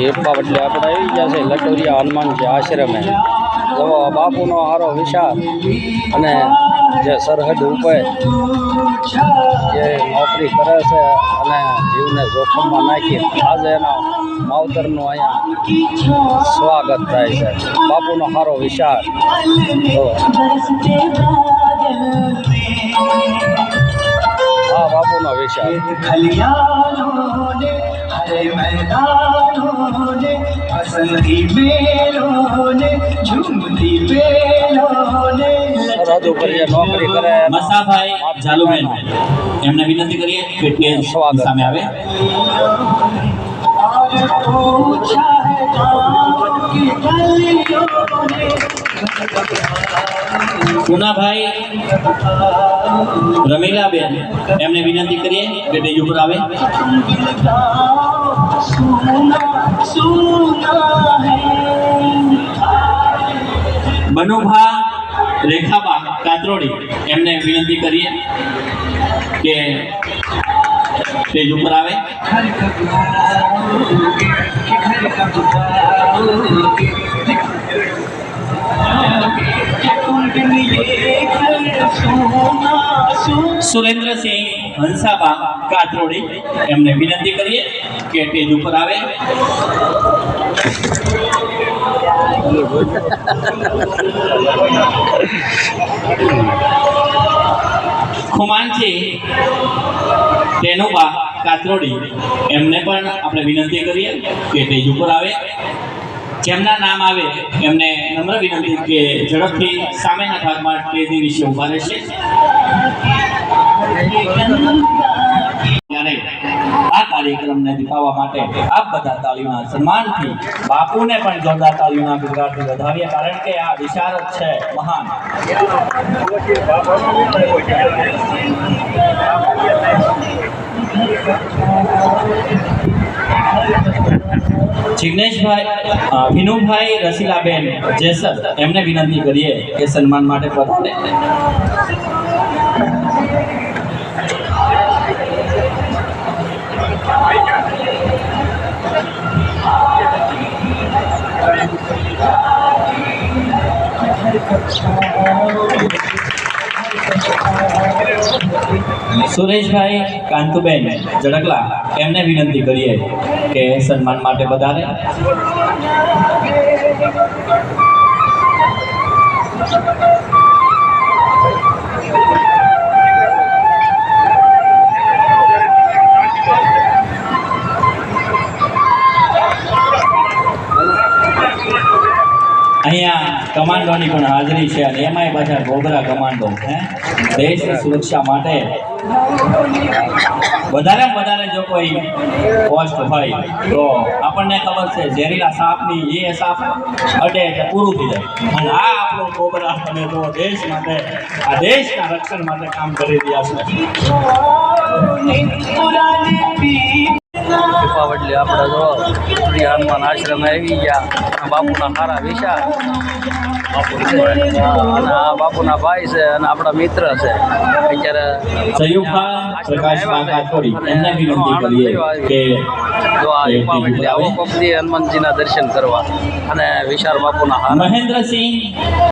એટલા એટલે આપણે આવી ગયા છે લટોરિયા હનુમાનજી આશ્રમે. જો બાપુનો હારો વિશાળ અને જે સરહદ ઉપર જે નોકરી કરે છે અને જીવને જોખમમાં નાખી આજે એના માવતરનું અહીંયા સ્વાગત થાય છે. બાપુનો હારો વિશાળ. હા, બાપુનો વિશાળ. સરહદ ઉપર જે નોકરી કરે મસાભાઈ જાલુબેન, એમને વિનંતી કરીએ કે સ્વાગત સામે આવે. પુનાભાઈ રમીલાબેન, એમને વિનંતી કરીએ કે સ્ટેજ ઉપર આવે. બનુભા રેખાબા કાતરોડી, એમને વિનંતી કરીએ કે સ્ટેજ ઉપર આવે. સુરેન્દ્રસિંહ હંસાબા કાતરોડી, એમને વિનંતી કરીએ કે સ્ટેજ ઉપર આવે. ખુમાનજી તેનુબા કાતરોડી, એમને પણ આપણે વિનંતી કરીએ કે સ્ટેજ ઉપર આવે. જેમના નામ આવે એમને નમ્ર વિનંતી કે ઝડપથી સામેના ભાગમાં સ્ટેજની વિશે ઉભા રહેશે. આ કાર્યક્રમને દીપાવવા માટે આપ બધા તાળીઓના સન્માનથી બાપુને પણ જોરદાર તાળીઓના ગણગણાટથી વધાવીએ, કારણ કે આ વિશાળ જ છે, મહાન. જિગ્નેશભાઈ વિનુભાઈ રસીલાબેન જેસર, એમને વિનંતી કરીએ કે સન્માન માટે પધારે. સુરેશભાઈ કાંતુબેન જડકલા, એમને વિનંતી કરીએ કે સન્માન માટે પધારે. અહીંયા કમાન્ડોની પણ હાજરી છે અને એમાંય પાછા ગોબરા કમાન્ડો. દેશની સુરક્ષા માટે વધારેમાં વધારે જો કોઈ પોસ્ટ હોય તો આપણને ખબર છે ઝેરીલા સાપની એ સાપ અડે એટલે પૂરું થઈ જાય. અને આ આપણો ગોબરા અને તો દેશ માટે, આ દેશના રક્ષણ માટે કામ કરી રહ્યા છે. દીપાવલી આપણે જો હનુમાન આશ્રમે આવી ગયા. બાપુના હારા વિશાળ અને આ બાપુના ભાઈ છે અને આપણા મિત્ર છે. અત્યારે જો આ દીપાવલી આવો પક્ષી હનુમાનજીના દર્શન કરવા અને વિશાળ બાપુના હારા. મહેન્દ્રસિંહ